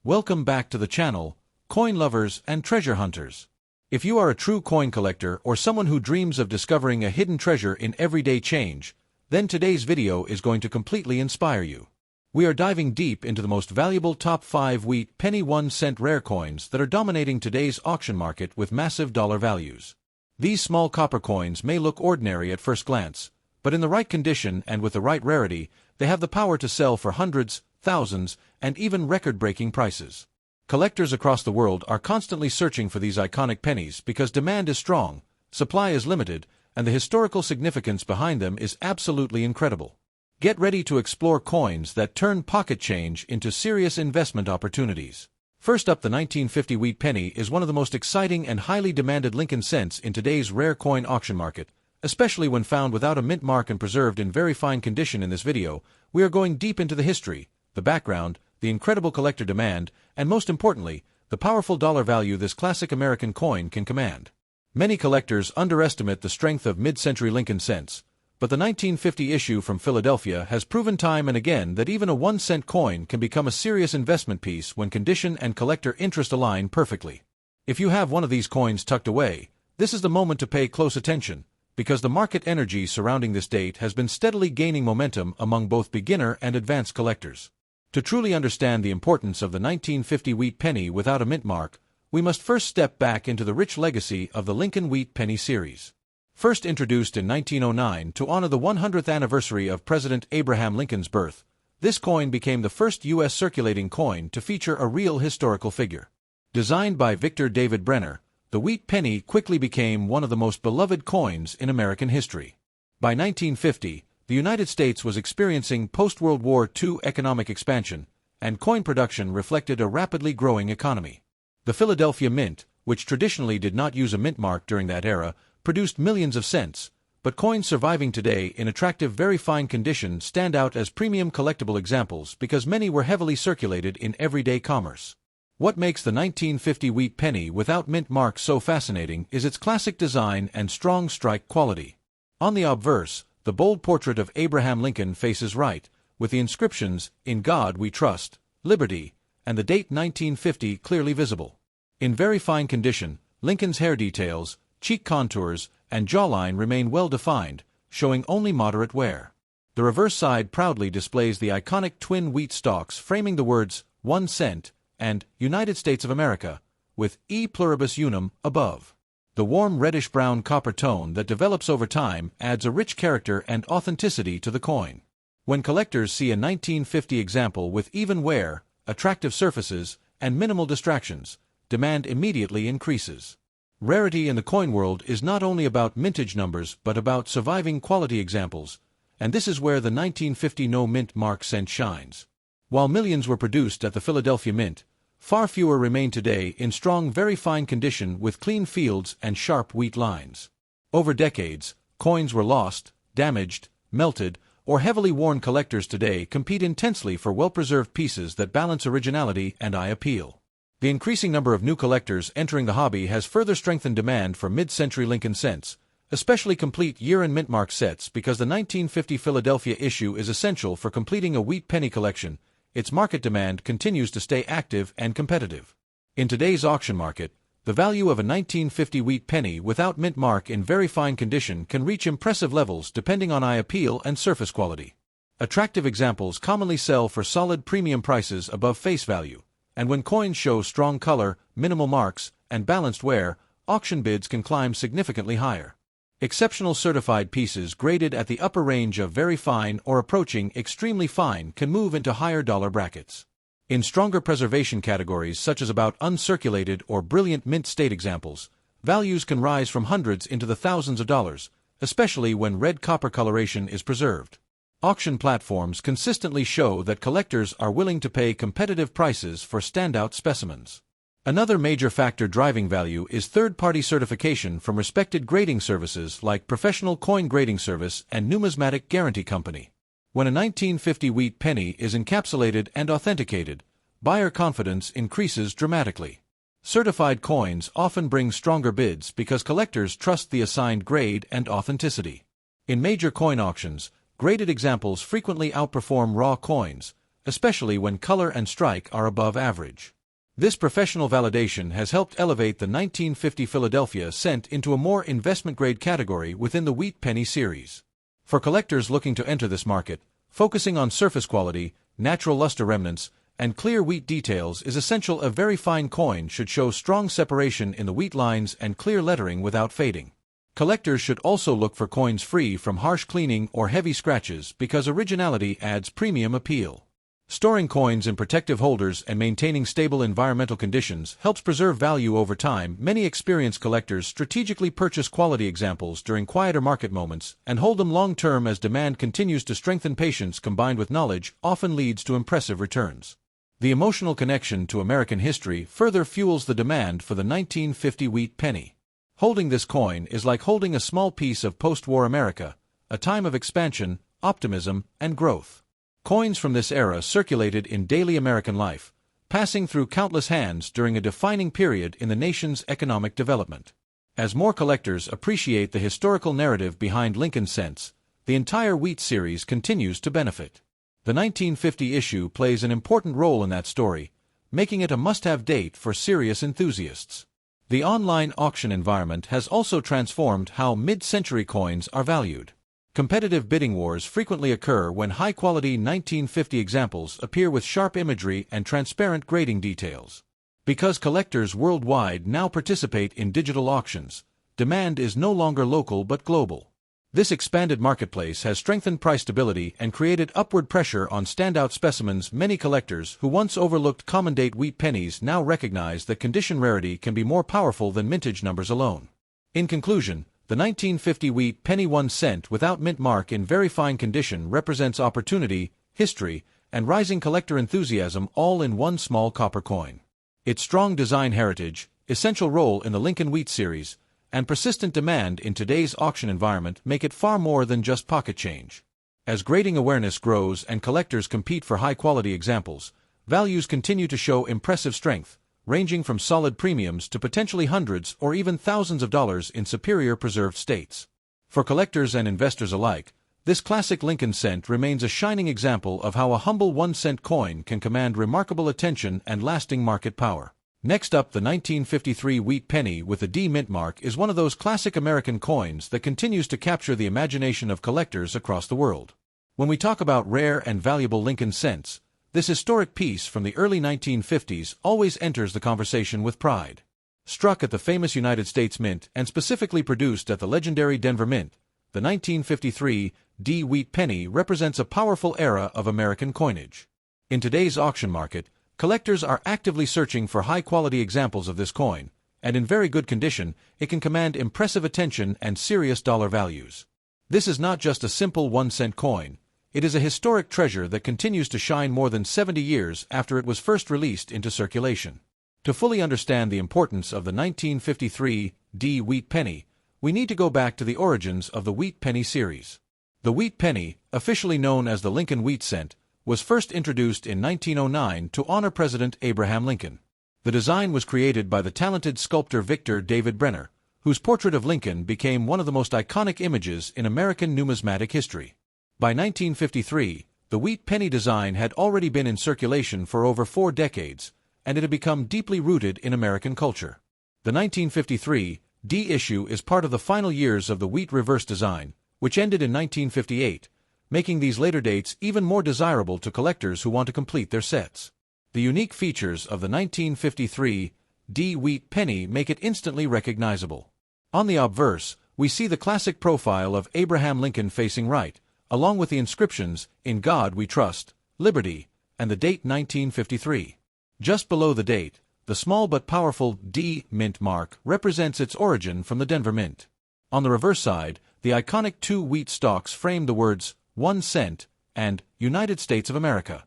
Welcome back to the channel, coin lovers and treasure hunters. If you are a true coin collector or someone who dreams of discovering a hidden treasure in everyday change, then today's video is going to completely inspire you. We are diving deep into the most valuable top 5 wheat penny 1-cent rare coins that are dominating today's auction market with massive dollar values. These small copper coins may look ordinary at first glance, but in the right condition and with the right rarity, they have the power to sell for hundreds, thousands, and even record-breaking prices. Collectors across the world are constantly searching for these iconic pennies because demand is strong, supply is limited, and the historical significance behind them is absolutely incredible. Get ready to explore coins that turn pocket change into serious investment opportunities. First up, the 1950 wheat penny is one of the most exciting and highly demanded Lincoln cents in today's rare coin auction market, especially when found without a mint mark and preserved in very fine condition. In this video, we are going deep into the history, the background, the incredible collector demand, and most importantly, the powerful dollar value this classic American coin can command. Many collectors underestimate the strength of mid-century Lincoln cents, but the 1950 issue from Philadelphia has proven time and again that even a 1-cent coin can become a serious investment piece when condition and collector interest align perfectly. If you have one of these coins tucked away, this is the moment to pay close attention, because the market energy surrounding this date has been steadily gaining momentum among both beginner and advanced collectors. To truly understand the importance of the 1950 wheat penny without a mint mark, we must first step back into the rich legacy of the Lincoln wheat penny series. First introduced in 1909 to honor the 100th anniversary of President Abraham Lincoln's birth, this coin became the first U.S. circulating coin to feature a real historical figure. Designed by Victor David Brenner, the wheat penny quickly became one of the most beloved coins in American history. By 1950, the United States was experiencing post-World War II economic expansion, and coin production reflected a rapidly growing economy. The Philadelphia Mint, which traditionally did not use a mint mark during that era, produced millions of cents, but coins surviving today in attractive, very fine condition stand out as premium collectible examples because many were heavily circulated in everyday commerce. What makes the 1950 wheat penny without mint mark so fascinating is its classic design and strong strike quality. On the obverse, the bold portrait of Abraham Lincoln faces right, with the inscriptions, "In God We Trust," "Liberty," and the date 1950 clearly visible. In very fine condition, Lincoln's hair details, cheek contours, and jawline remain well defined, showing only moderate wear. The reverse side proudly displays the iconic twin wheat stalks framing the words, 1 cent, and United States of America, with E pluribus unum above. The warm reddish-brown copper tone that develops over time adds a rich character and authenticity to the coin. When collectors see a 1950 example with even wear, attractive surfaces, and minimal distractions, demand immediately increases. Rarity in the coin world is not only about mintage numbers but about surviving quality examples, and this is where the 1950 no-mint mark cent shines. While millions were produced at the Philadelphia Mint, far fewer remain today in strong, very fine condition with clean fields and sharp wheat lines. Over decades, coins were lost, damaged, melted, or heavily worn. Collectors today compete intensely for well-preserved pieces that balance originality and eye appeal. The increasing number of new collectors entering the hobby has further strengthened demand for mid-century Lincoln cents, especially complete year and mint mark sets, because the 1950 Philadelphia issue is essential for completing a wheat penny collection. Its market demand continues to stay active and competitive. In today's auction market, the value of a 1950 wheat penny without mint mark in very fine condition can reach impressive levels depending on eye appeal and surface quality. Attractive examples commonly sell for solid premium prices above face value, and when coins show strong color, minimal marks, and balanced wear, auction bids can climb significantly higher. Exceptional certified pieces graded at the upper range of very fine or approaching extremely fine can move into higher dollar brackets. In stronger preservation categories such as about uncirculated or brilliant mint state examples, values can rise from hundreds into the thousands of dollars, especially when red copper coloration is preserved. Auction platforms consistently show that collectors are willing to pay competitive prices for standout specimens. Another major factor driving value is third-party certification from respected grading services like Professional Coin Grading Service and Numismatic Guarantee Company. When a 1950 wheat penny is encapsulated and authenticated, buyer confidence increases dramatically. Certified coins often bring stronger bids because collectors trust the assigned grade and authenticity. In major coin auctions, graded examples frequently outperform raw coins, especially when color and strike are above average. This professional validation has helped elevate the 1950 Philadelphia cent into a more investment-grade category within the wheat penny series. For collectors looking to enter this market, focusing on surface quality, natural luster remnants, and clear wheat details is essential. A very fine coin should show strong separation in the wheat lines and clear lettering without fading. Collectors should also look for coins free from harsh cleaning or heavy scratches because originality adds premium appeal. Storing coins in protective holders and maintaining stable environmental conditions helps preserve value over time. Many experienced collectors strategically purchase quality examples during quieter market moments and hold them long-term as demand continues to strengthen. Patience combined with knowledge often leads to impressive returns. The emotional connection to American history further fuels the demand for the 1950 wheat penny. Holding this coin is like holding a small piece of post-war America, a time of expansion, optimism, and growth. Coins from this era circulated in daily American life, passing through countless hands during a defining period in the nation's economic development. As more collectors appreciate the historical narrative behind Lincoln cents, the entire wheat series continues to benefit. The 1950 issue plays an important role in that story, making it a must-have date for serious enthusiasts. The online auction environment has also transformed how mid-century coins are valued. Competitive bidding wars frequently occur when high-quality 1950 examples appear with sharp imagery and transparent grading details. Because collectors worldwide now participate in digital auctions, demand is no longer local but global. This expanded marketplace has strengthened price stability and created upward pressure on standout specimens. Many collectors who once overlooked common-date wheat pennies now recognize that condition rarity can be more powerful than mintage numbers alone. In conclusion, the 1950 wheat penny 1 cent without mint mark in very fine condition represents opportunity, history, and rising collector enthusiasm all in one small copper coin. Its strong design heritage, essential role in the Lincoln wheat series, and persistent demand in today's auction environment make it far more than just pocket change. As grading awareness grows and collectors compete for high-quality examples, values continue to show impressive strength, ranging from solid premiums to potentially hundreds or even thousands of dollars in superior preserved states. For collectors and investors alike, this classic Lincoln cent remains a shining example of how a humble 1-cent coin can command remarkable attention and lasting market power. Next up, the 1953 wheat penny with the D mint mark is one of those classic American coins that continues to capture the imagination of collectors across the world. When we talk about rare and valuable Lincoln cents, this historic piece from the early 1950s always enters the conversation with pride. Struck at the famous United States Mint and specifically produced at the legendary Denver Mint, the 1953 D wheat penny represents a powerful era of American coinage. In today's auction market, collectors are actively searching for high-quality examples of this coin, and in very good condition, it can command impressive attention and serious dollar values. This is not just a simple 1-cent coin. It is a historic treasure that continues to shine more than 70 years after it was first released into circulation. To fully understand the importance of the 1953 D wheat penny, we need to go back to the origins of the wheat penny series. The wheat penny, officially known as the Lincoln wheat cent, was first introduced in 1909 to honor President Abraham Lincoln. The design was created by the talented sculptor Victor David Brenner, whose portrait of Lincoln became one of the most iconic images in American numismatic history. By 1953, the wheat penny design had already been in circulation for over 4 decades, and it had become deeply rooted in American culture. The 1953 D issue is part of the final years of the wheat reverse design, which ended in 1958, making these later dates even more desirable to collectors who want to complete their sets. The unique features of the 1953 D wheat penny make it instantly recognizable. On the obverse, we see the classic profile of Abraham Lincoln facing right, along with the inscriptions, "In God We Trust," "Liberty," and the date 1953. Just below the date, the small but powerful D mint mark represents its origin from the Denver Mint. On the reverse side, the iconic 2 wheat stalks frame the words 1 cent and United States of America.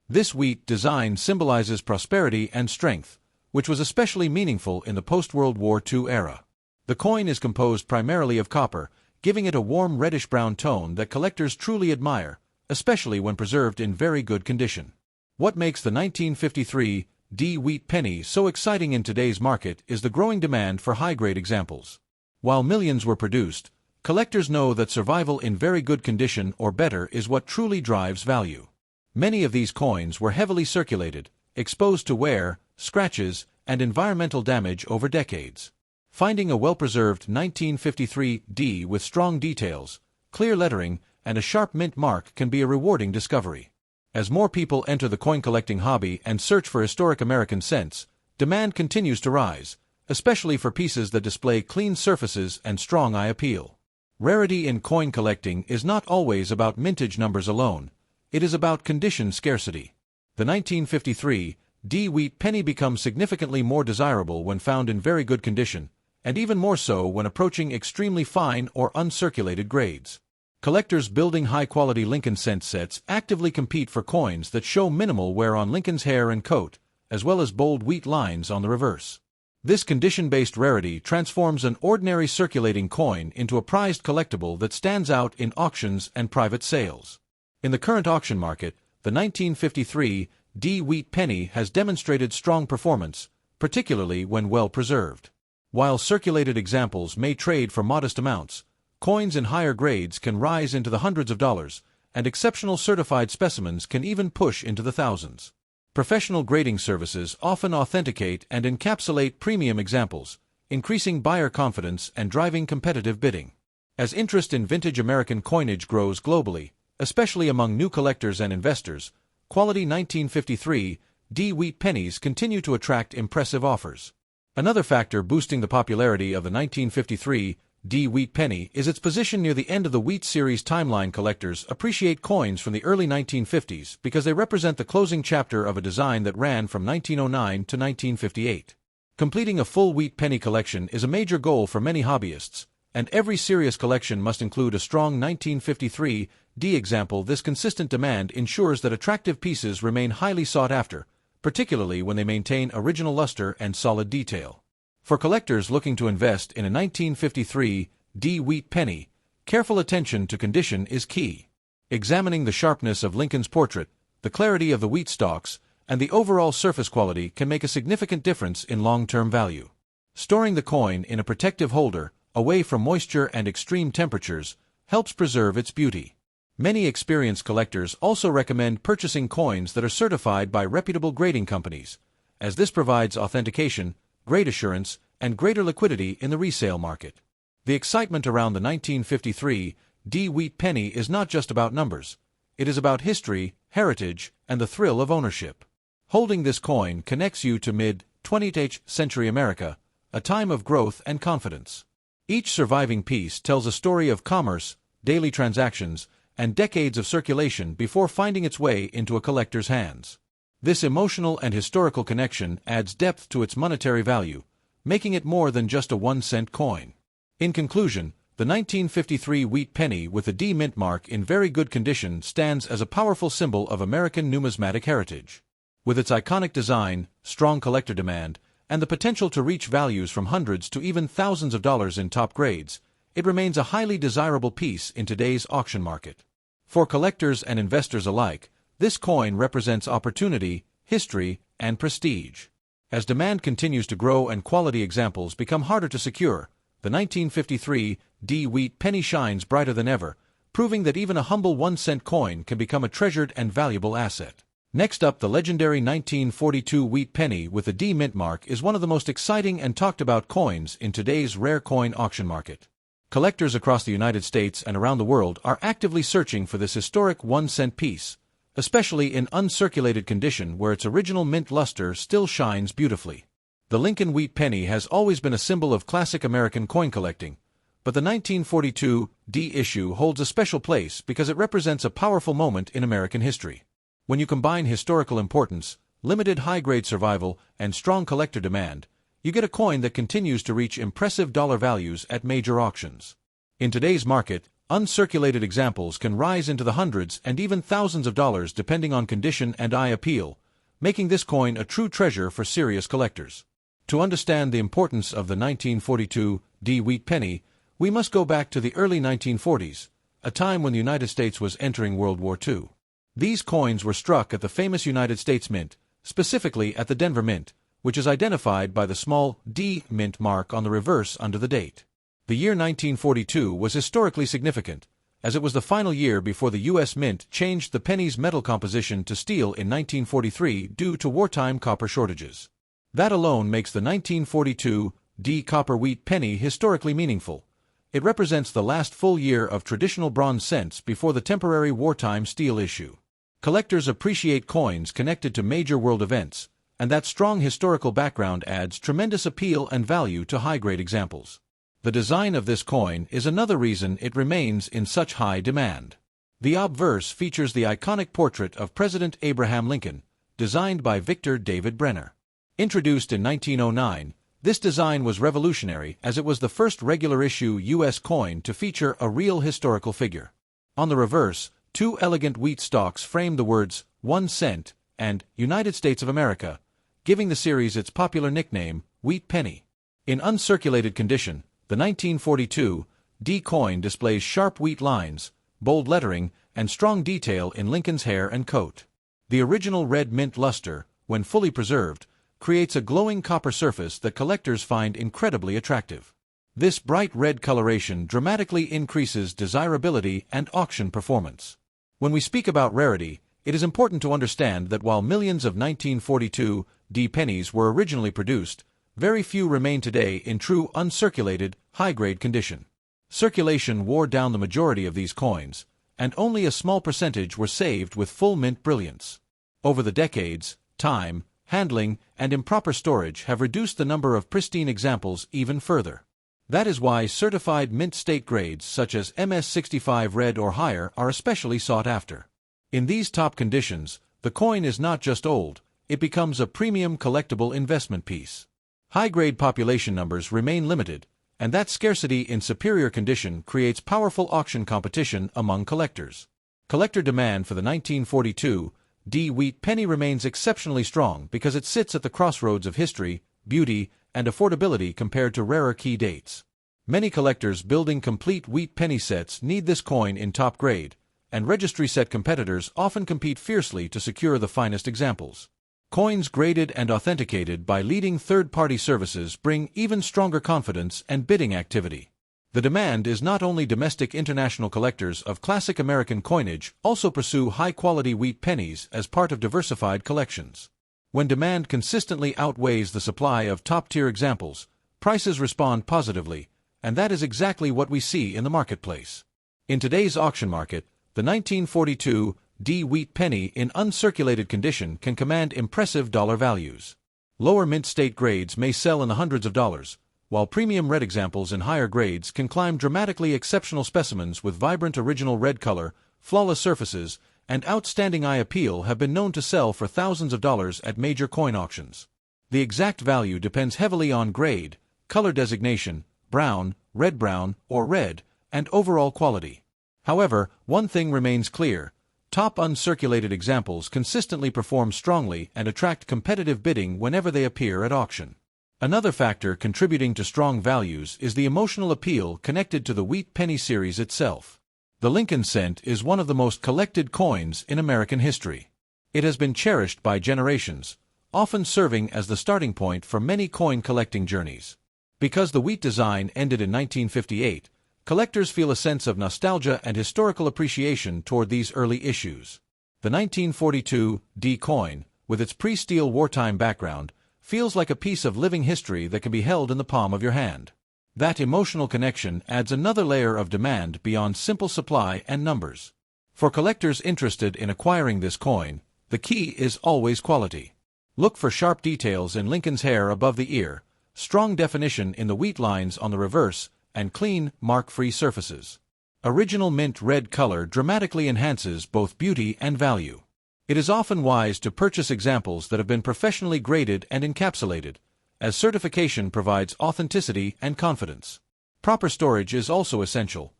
This wheat design symbolizes prosperity and strength, which was especially meaningful in the post-World War II era. The coin is composed primarily of copper, giving it a warm reddish-brown tone that collectors truly admire, especially when preserved in very good condition. What makes the 1953 D wheat penny so exciting in today's market is the growing demand for high-grade examples. While millions were produced, collectors know that survival in very good condition or better is what truly drives value. Many of these coins were heavily circulated, exposed to wear, scratches, and environmental damage over decades. Finding a well-preserved 1953 D with strong details, clear lettering, and a sharp mint mark can be a rewarding discovery. As more people enter the coin-collecting hobby and search for historic American cents, demand continues to rise, especially for pieces that display clean surfaces and strong eye appeal. Rarity in coin collecting is not always about mintage numbers alone, it is about condition scarcity. The 1953 D wheat penny becomes significantly more desirable when found in very good condition, and even more so when approaching extremely fine or uncirculated grades. Collectors building high-quality Lincoln cent sets actively compete for coins that show minimal wear on Lincoln's hair and coat, as well as bold wheat lines on the reverse. This condition-based rarity transforms an ordinary circulating coin into a prized collectible that stands out in auctions and private sales. In the current auction market, the 1953 D wheat penny has demonstrated strong performance, particularly when well preserved. While circulated examples may trade for modest amounts, coins in higher grades can rise into the hundreds of dollars, and exceptional certified specimens can even push into the thousands. Professional grading services often authenticate and encapsulate premium examples, increasing buyer confidence and driving competitive bidding. As interest in vintage American coinage grows globally, especially among new collectors and investors, quality 1953 D wheat pennies continue to attract impressive offers. Another factor boosting the popularity of the 1953 D wheat penny is its position near the end of the Wheat Series timeline. Collectors appreciate coins from the early 1950s because they represent the closing chapter of a design that ran from 1909 to 1958. Completing a full wheat penny collection is a major goal for many hobbyists, and every serious collection must include a strong 1953 D example. This consistent demand ensures that attractive pieces remain highly sought after, particularly when they maintain original luster and solid detail. For collectors looking to invest in a 1953 D wheat penny, careful attention to condition is key. Examining the sharpness of Lincoln's portrait, the clarity of the wheat stalks, and the overall surface quality can make a significant difference in long-term value. Storing the coin in a protective holder, away from moisture and extreme temperatures, helps preserve its beauty. Many experienced collectors also recommend purchasing coins that are certified by reputable grading companies, as this provides authentication, grade assurance, and greater liquidity in the resale market. The excitement around the 1953 D wheat penny is not just about numbers. It is about history, heritage, and the thrill of ownership. Holding this coin connects you to mid-20th century America, a time of growth and confidence. Each surviving piece tells a story of commerce, daily transactions, and decades of circulation before finding its way into a collector's hands. This emotional and historical connection adds depth to its monetary value, making it more than just a 1-cent coin. In conclusion, the 1953 wheat penny with a D mint mark in very good condition stands as a powerful symbol of American numismatic heritage. With its iconic design, strong collector demand, and the potential to reach values from hundreds to even thousands of dollars in top grades, it remains a highly desirable piece in today's auction market. For collectors and investors alike, this coin represents opportunity, history, and prestige. As demand continues to grow and quality examples become harder to secure, the 1953 D wheat penny shines brighter than ever, proving that even a humble 1-cent coin can become a treasured and valuable asset. Next up, the legendary 1942 wheat penny with a D mint mark is one of the most exciting and talked about coins in today's rare coin auction market. Collectors across the United States and around the world are actively searching for this historic 1-cent piece, especially in uncirculated condition where its original mint luster still shines beautifully. The Lincoln wheat penny has always been a symbol of classic American coin collecting, but the 1942 D issue holds a special place because it represents a powerful moment in American history. When you combine historical importance, limited high-grade survival, and strong collector demand, you get a coin that continues to reach impressive dollar values at major auctions. In today's market, uncirculated examples can rise into the hundreds and even thousands of dollars depending on condition and eye appeal, making this coin a true treasure for serious collectors. To understand the importance of the 1942 D wheat penny, we must go back to the early 1940s, a time when the United States was entering World War II. These coins were struck at the famous United States Mint, specifically at the Denver Mint, which is identified by the small D mint mark on the reverse under the date. The year 1942 was historically significant, as it was the final year before the U.S. Mint changed the penny's metal composition to steel in 1943 due to wartime copper shortages. That alone makes the 1942 D copper wheat penny historically meaningful. It represents the last full year of traditional bronze cents before the temporary wartime steel issue. Collectors appreciate coins connected to major world events, and that strong historical background adds tremendous appeal and value to high-grade examples. The design of this coin is another reason it remains in such high demand. The obverse features the iconic portrait of President Abraham Lincoln, designed by Victor David Brenner. Introduced in 1909, this design was revolutionary as it was the first regular-issue U.S. coin to feature a real historical figure. On the reverse, two elegant wheat stalks frame the words 1 cent and United States of America, giving the series its popular nickname, Wheat Penny. In uncirculated condition, the 1942 D coin displays sharp wheat lines, bold lettering, and strong detail in Lincoln's hair and coat. The original red mint luster, when fully preserved, creates a glowing copper surface that collectors find incredibly attractive. This bright red coloration dramatically increases desirability and auction performance. When we speak about rarity, it is important to understand that while millions of 1942 D pennies were originally produced, very few remain today in true uncirculated, high-grade condition. Circulation wore down the majority of these coins, and only a small percentage were saved with full mint brilliance. Over the decades, time, handling, and improper storage have reduced the number of pristine examples even further. That is why certified mint state grades such as MS65 red or higher are especially sought after. In these top conditions, the coin is not just old, it becomes a premium collectible investment piece. High-grade population numbers remain limited, and that scarcity in superior condition creates powerful auction competition among collectors. Collector demand for the 1942 D wheat penny remains exceptionally strong because it sits at the crossroads of history, beauty, and affordability compared to rarer key dates. Many collectors building complete wheat penny sets need this coin in top grade, and registry set competitors often compete fiercely to secure the finest examples. Coins graded and authenticated by leading third-party services bring even stronger confidence and bidding activity. The demand is not only domestic. International collectors of classic American coinage also pursue high-quality wheat pennies as part of diversified collections. When demand consistently outweighs the supply of top-tier examples, prices respond positively, and that is exactly what we see in the marketplace. In today's auction market, the 1942 D wheat penny in uncirculated condition can command impressive dollar values. Lower mint state grades may sell in the hundreds of dollars, while premium red examples in higher grades can climb dramatically. Exceptional specimens with vibrant original red color, flawless surfaces, and outstanding eye appeal have been known to sell for thousands of dollars at major coin auctions. The exact value depends heavily on grade, color designation, brown, red-brown, or red, and overall quality. However, one thing remains clear: top uncirculated examples consistently perform strongly and attract competitive bidding whenever they appear at auction. Another factor contributing to strong values is the emotional appeal connected to the wheat penny series itself. The Lincoln cent is one of the most collected coins in American history. It has been cherished by generations, often serving as the starting point for many coin collecting journeys. Because the wheat design ended in 1958, collectors feel a sense of nostalgia and historical appreciation toward these early issues. The 1942 D coin, with its pre-steel wartime background, feels like a piece of living history that can be held in the palm of your hand. That emotional connection adds another layer of demand beyond simple supply and numbers. For collectors interested in acquiring this coin, the key is always quality. Look for sharp details in Lincoln's hair above the ear, strong definition in the wheat lines on the reverse, and clean, mark-free surfaces. Original mint red color dramatically enhances both beauty and value. It is often wise to purchase examples that have been professionally graded and encapsulated, as certification provides authenticity and confidence. Proper storage is also essential.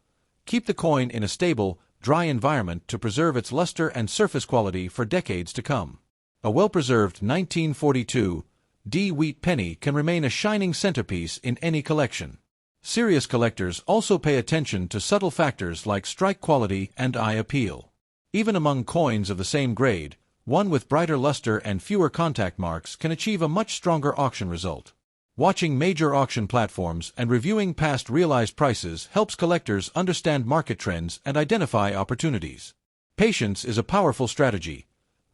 Keep the coin in a stable, dry environment to preserve its luster and surface quality for decades to come. A well-preserved 1942 D wheat penny can remain a shining centerpiece in any collection. Serious collectors also pay attention to subtle factors like strike quality and eye appeal. Even among coins of the same grade, one with brighter luster and fewer contact marks can achieve a much stronger auction result. Watching major auction platforms and reviewing past realized prices helps collectors understand market trends and identify opportunities. Patience is a powerful strategy.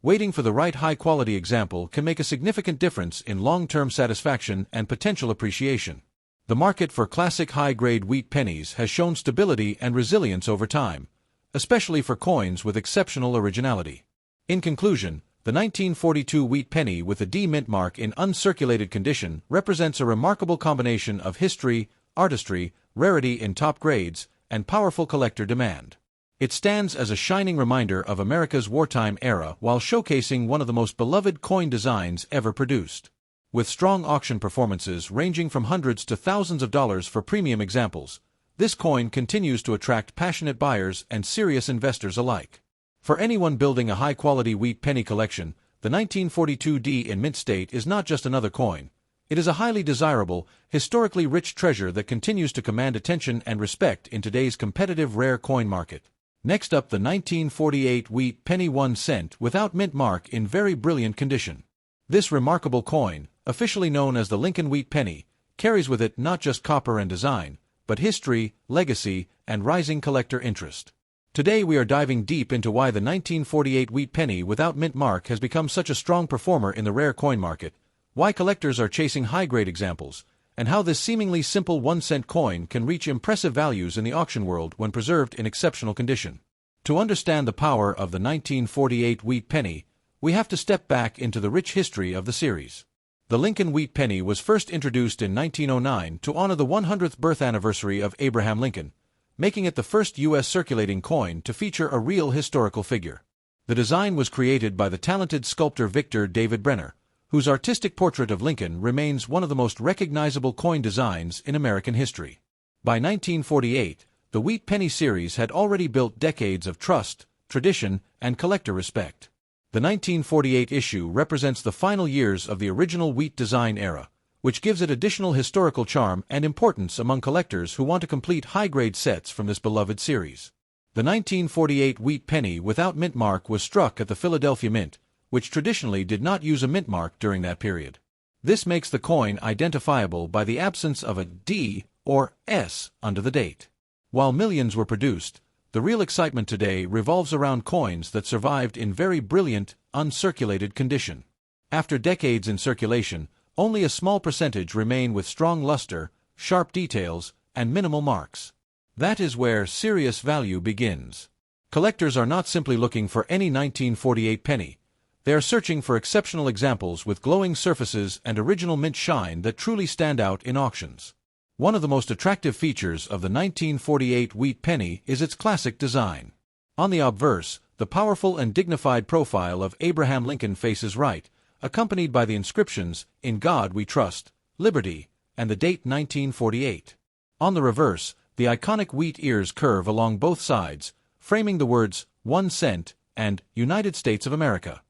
Waiting for the right high-quality example can make a significant difference in long-term satisfaction and potential appreciation. The market for classic high-grade wheat pennies has shown stability and resilience over time, especially for coins with exceptional originality. In conclusion, the 1942 wheat penny with a D mint mark in uncirculated condition represents a remarkable combination of history, artistry, rarity in top grades, and powerful collector demand. It stands as a shining reminder of America's wartime era while showcasing one of the most beloved coin designs ever produced. With strong auction performances ranging from hundreds to thousands of dollars for premium examples, this coin continues to attract passionate buyers and serious investors alike. For anyone building a high-quality wheat penny collection, the 1942 D in mint state is not just another coin. It is a highly desirable, historically rich treasure that continues to command attention and respect in today's competitive rare coin market. Next up, the 1948 wheat penny 1 cent without mint mark in very brilliant condition. This remarkable coin, officially known as the Lincoln wheat penny, carries with it not just copper and design, but history, legacy, and rising collector interest. Today we are diving deep into why the 1948 wheat penny without mint mark has become such a strong performer in the rare coin market, why collectors are chasing high-grade examples, and how this seemingly simple 1-cent coin can reach impressive values in the auction world when preserved in exceptional condition. To understand the power of the 1948 wheat penny, we have to step back into the rich history of the series. The Lincoln wheat penny was first introduced in 1909 to honor the 100th birth anniversary of Abraham Lincoln, making it the first U.S. circulating coin to feature a real historical figure. The design was created by the talented sculptor Victor David Brenner, whose artistic portrait of Lincoln remains one of the most recognizable coin designs in American history. By 1948, the wheat penny series had already built decades of trust, tradition, and collector respect. The 1948 issue represents the final years of the original wheat design era, which gives it additional historical charm and importance among collectors who want to complete high-grade sets from this beloved series. The 1948 wheat penny without mint mark was struck at the Philadelphia Mint, which traditionally did not use a mint mark during that period. This makes the coin identifiable by the absence of a D or S under the date. While millions were produced, the real excitement today revolves around coins that survived in very brilliant, uncirculated condition. After decades in circulation, only a small percentage remain with strong luster, sharp details, and minimal marks. That is where serious value begins. Collectors are not simply looking for any 1948 penny. They are searching for exceptional examples with glowing surfaces and original mint shine that truly stand out in auctions. One of the most attractive features of the 1948 wheat penny is its classic design. On the obverse, the powerful and dignified profile of Abraham Lincoln faces right, accompanied by the inscriptions, "In God We Trust," "Liberty," and the date 1948. On the reverse, the iconic wheat ears curve along both sides, framing the words, "1 cent," and "United States of America."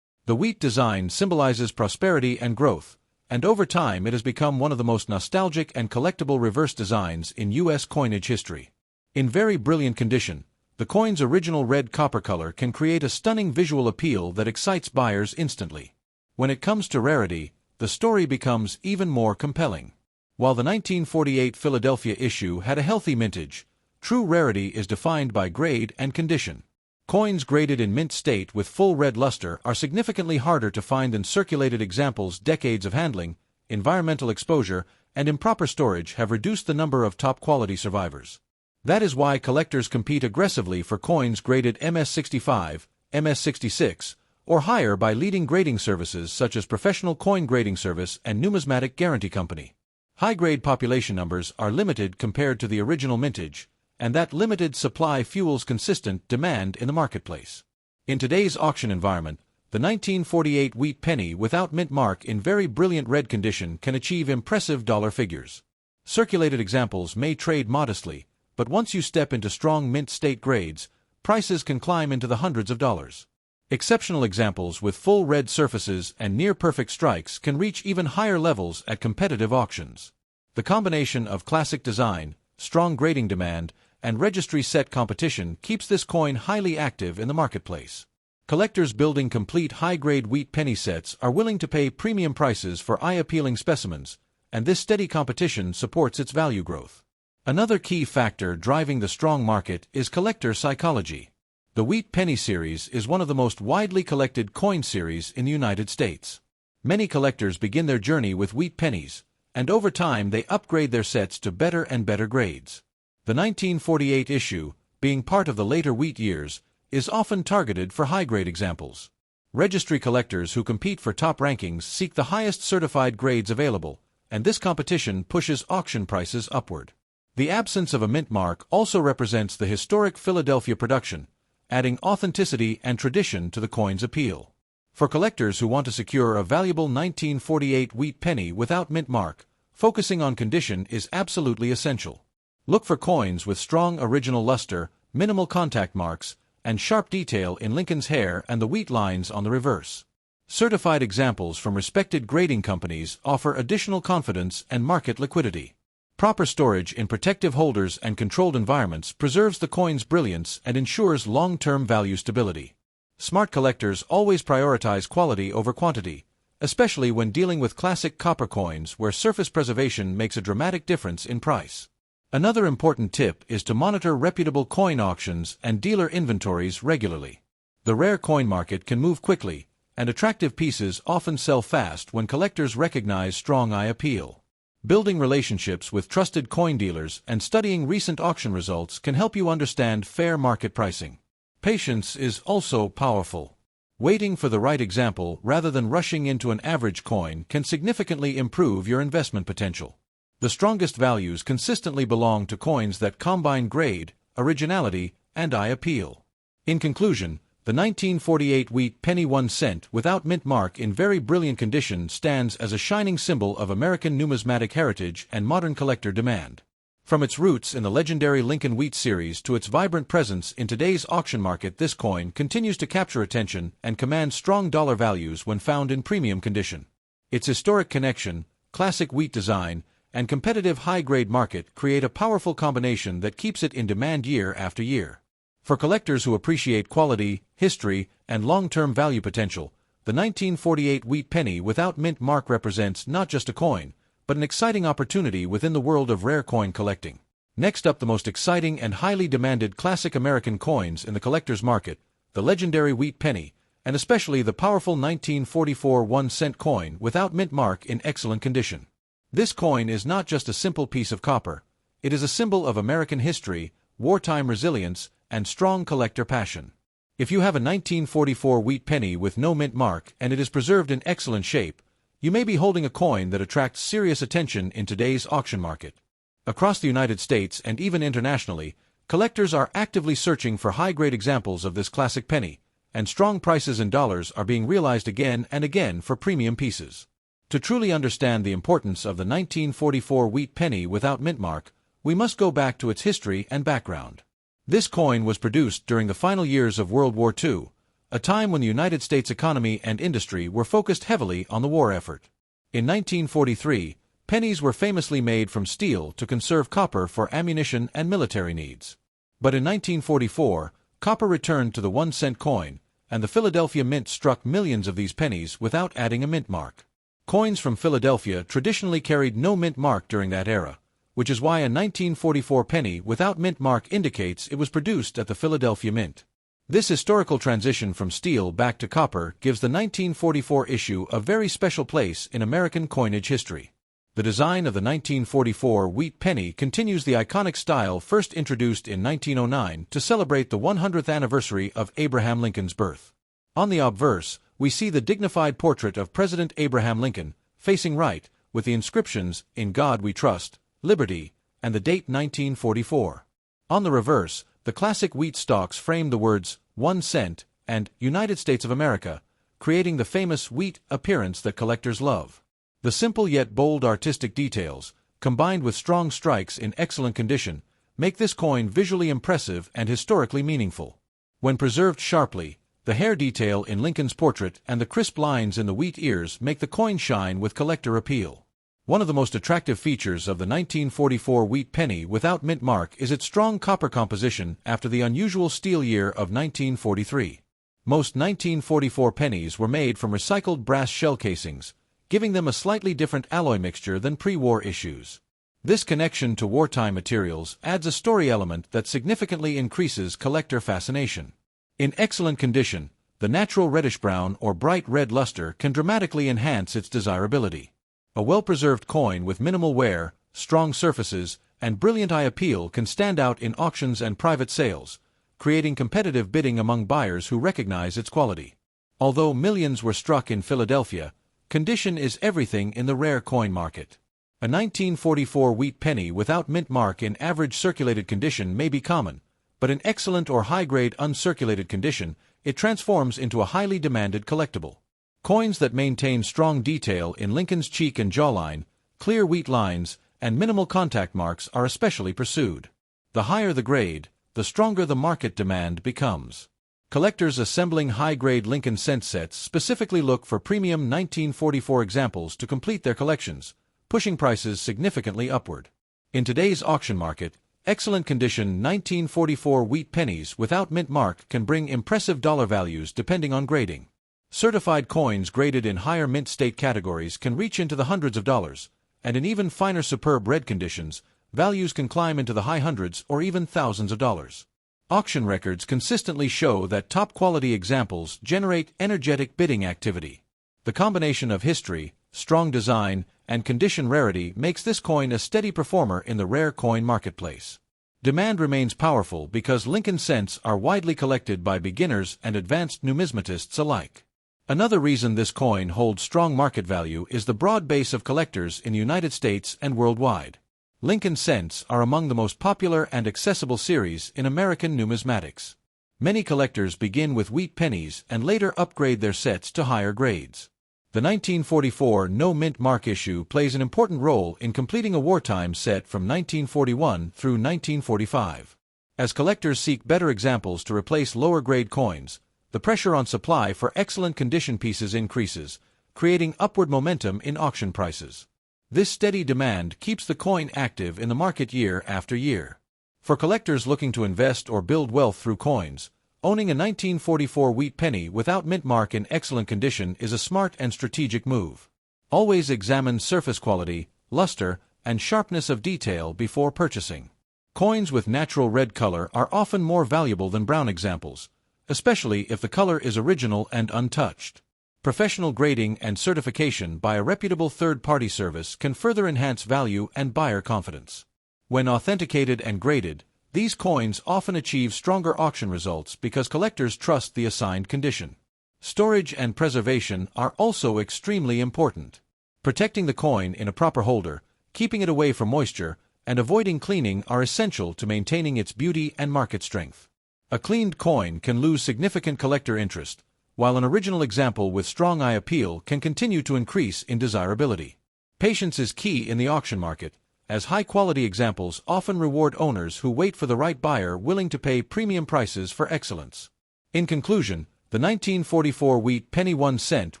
The wheat design symbolizes prosperity and growth, and over time it has become one of the most nostalgic and collectible reverse designs in U.S. coinage history. In very brilliant condition, the coin's original red copper color can create a stunning visual appeal that excites buyers instantly. When it comes to rarity, the story becomes even more compelling. While the 1948 Philadelphia issue had a healthy mintage, true rarity is defined by grade and condition. Coins graded in mint state with full red luster are significantly harder to find than circulated examples. Decades of handling, environmental exposure, and improper storage have reduced the number of top-quality survivors. That is why collectors compete aggressively for coins graded MS65, MS66, or higher by leading grading services such as Professional Coin Grading Service and Numismatic Guarantee Company. High-grade population numbers are limited compared to the original mintage, and that limited supply fuels consistent demand in the marketplace. In today's auction environment, the 1948 wheat penny without mint mark in very brilliant red condition can achieve impressive dollar figures. Circulated examples may trade modestly, but once you step into strong mint state grades, prices can climb into the hundreds of dollars. Exceptional examples with full red surfaces and near-perfect strikes can reach even higher levels at competitive auctions. The combination of classic design, strong grading demand, and registry set competition keeps this coin highly active in the marketplace. Collectors building complete high-grade wheat penny sets are willing to pay premium prices for eye-appealing specimens, and this steady competition supports its value growth. Another key factor driving the strong market is collector psychology. The Wheat Penny series is one of the most widely collected coin series in the United States. Many collectors begin their journey with wheat pennies, and over time they upgrade their sets to better and better grades. The 1948 issue, being part of the later wheat years, is often targeted for high-grade examples. Registry collectors who compete for top rankings seek the highest certified grades available, and this competition pushes auction prices upward. The absence of a mint mark also represents the historic Philadelphia production, adding authenticity and tradition to the coin's appeal. For collectors who want to secure a valuable 1948 wheat penny without mint mark, focusing on condition is absolutely essential. Look for coins with strong original luster, minimal contact marks, and sharp detail in Lincoln's hair and the wheat lines on the reverse. Certified examples from respected grading companies offer additional confidence and market liquidity. Proper storage in protective holders and controlled environments preserves the coin's brilliance and ensures long-term value stability. Smart collectors always prioritize quality over quantity, especially when dealing with classic copper coins where surface preservation makes a dramatic difference in price. Another important tip is to monitor reputable coin auctions and dealer inventories regularly. The rare coin market can move quickly, and attractive pieces often sell fast when collectors recognize strong eye appeal. Building relationships with trusted coin dealers and studying recent auction results can help you understand fair market pricing. Patience is also powerful. Waiting for the right example rather than rushing into an average coin can significantly improve your investment potential. The strongest values consistently belong to coins that combine grade, originality, and eye appeal. In conclusion, the 1948 wheat penny 1 cent without mint mark in very brilliant condition stands as a shining symbol of American numismatic heritage and modern collector demand. From its roots in the legendary Lincoln Wheat series to its vibrant presence in today's auction market, this coin continues to capture attention and command strong dollar values when found in premium condition. Its historic connection, classic wheat design, and competitive high-grade market create a powerful combination that keeps it in demand year after year. For collectors who appreciate quality, history, and long-term value potential, the 1948 wheat penny without mint mark represents not just a coin, but an exciting opportunity within the world of rare coin collecting. Next up, the most exciting and highly demanded classic American coins in the collector's market, the legendary wheat penny, and especially the powerful 1944 1-cent coin without mint mark in excellent condition. This coin is not just a simple piece of copper, it is a symbol of American history, wartime resilience, and strong collector passion. If you have a 1944 wheat penny with no mint mark and it is preserved in excellent shape, you may be holding a coin that attracts serious attention in today's auction market. Across the United States and even internationally, collectors are actively searching for high-grade examples of this classic penny, and strong prices in dollars are being realized again and again for premium pieces. To truly understand the importance of the 1944 wheat penny without mint mark, we must go back to its history and background. This coin was produced during the final years of World War II, a time when the United States economy and industry were focused heavily on the war effort. In 1943, pennies were famously made from steel to conserve copper for ammunition and military needs. But in 1944, copper returned to the 1-cent coin, and the Philadelphia Mint struck millions of these pennies without adding a mint mark. Coins from Philadelphia traditionally carried no mint mark during that era, which is why a 1944 penny without mint mark indicates it was produced at the Philadelphia Mint. This historical transition from steel back to copper gives the 1944 issue a very special place in American coinage history. The design of the 1944 wheat penny continues the iconic style first introduced in 1909 to celebrate the 100th anniversary of Abraham Lincoln's birth. On the obverse, we see the dignified portrait of President Abraham Lincoln, facing right, with the inscriptions, "In God We Trust," "Liberty," and the date 1944. On the reverse, the classic wheat stalks frame the words 1 cent and United States of America, creating the famous wheat appearance that collectors love. The simple yet bold artistic details, combined with strong strikes in excellent condition, make this coin visually impressive and historically meaningful. When preserved sharply, the hair detail in Lincoln's portrait and the crisp lines in the wheat ears make the coin shine with collector appeal. One of the most attractive features of the 1944 wheat penny without mint mark is its strong copper composition after the unusual steel year of 1943. Most 1944 pennies were made from recycled brass shell casings, giving them a slightly different alloy mixture than pre-war issues. This connection to wartime materials adds a story element that significantly increases collector fascination. In excellent condition, the natural reddish-brown or bright red luster can dramatically enhance its desirability. A well-preserved coin with minimal wear, strong surfaces, and brilliant eye appeal can stand out in auctions and private sales, creating competitive bidding among buyers who recognize its quality. Although millions were struck in Philadelphia, condition is everything in the rare coin market. A 1944 wheat penny without mint mark in average circulated condition may be common, but in excellent or high-grade uncirculated condition, it transforms into a highly demanded collectible. Coins that maintain strong detail in Lincoln's cheek and jawline, clear wheat lines, and minimal contact marks are especially pursued. The higher the grade, the stronger the market demand becomes. Collectors assembling high-grade Lincoln cent sets specifically look for premium 1944 examples to complete their collections, pushing prices significantly upward. In today's auction market, excellent condition 1944 wheat pennies without mint mark can bring impressive dollar values depending on grading. Certified coins graded in higher mint state categories can reach into the hundreds of dollars, and in even finer superb red conditions, values can climb into the high hundreds or even thousands of dollars. Auction records consistently show that top-quality examples generate energetic bidding activity. The combination of history, strong design, and condition rarity makes this coin a steady performer in the rare coin marketplace. Demand remains powerful because Lincoln cents are widely collected by beginners and advanced numismatists alike. Another reason this coin holds strong market value is the broad base of collectors in the United States and worldwide. Lincoln cents are among the most popular and accessible series in American numismatics. Many collectors begin with wheat pennies and later upgrade their sets to higher grades. The 1944 no-mint mark issue plays an important role in completing a wartime set from 1941 through 1945. As collectors seek better examples to replace lower-grade coins, the pressure on supply for excellent condition pieces increases, creating upward momentum in auction prices. This steady demand keeps the coin active in the market year after year. For collectors looking to invest or build wealth through coins, owning a 1944 wheat penny without mint mark in excellent condition is a smart and strategic move. Always examine surface quality, luster, and sharpness of detail before purchasing. Coins with natural red color are often more valuable than brown examples, especially if the color is original and untouched. Professional grading and certification by a reputable third-party service can further enhance value and buyer confidence. When authenticated and graded, these coins often achieve stronger auction results because collectors trust the assigned condition. Storage and preservation are also extremely important. Protecting the coin in a proper holder, keeping it away from moisture, and avoiding cleaning are essential to maintaining its beauty and market strength. A cleaned coin can lose significant collector interest, while an original example with strong eye appeal can continue to increase in desirability. Patience is key in the auction market, as high-quality examples often reward owners who wait for the right buyer willing to pay premium prices for excellence. In conclusion, the 1944 wheat penny 1 cent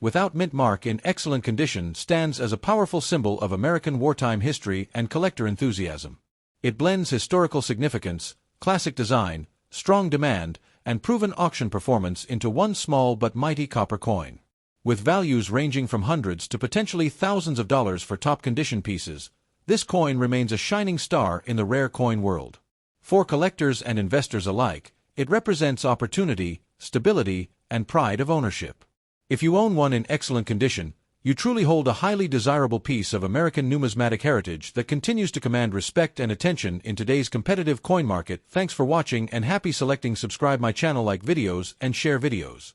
without mint mark in excellent condition stands as a powerful symbol of American wartime history and collector enthusiasm. It blends historical significance, classic design, strong demand, and proven auction performance into one small but mighty copper coin. With values ranging from hundreds to potentially thousands of dollars for top condition pieces, this coin remains a shining star in the rare coin world. For collectors and investors alike, it represents opportunity, stability, and pride of ownership. If you own one in excellent condition, you truly hold a highly desirable piece of American numismatic heritage that continues to command respect and attention in today's competitive coin market. Thanks for watching and happy selecting. Subscribe my channel, like videos, and share videos.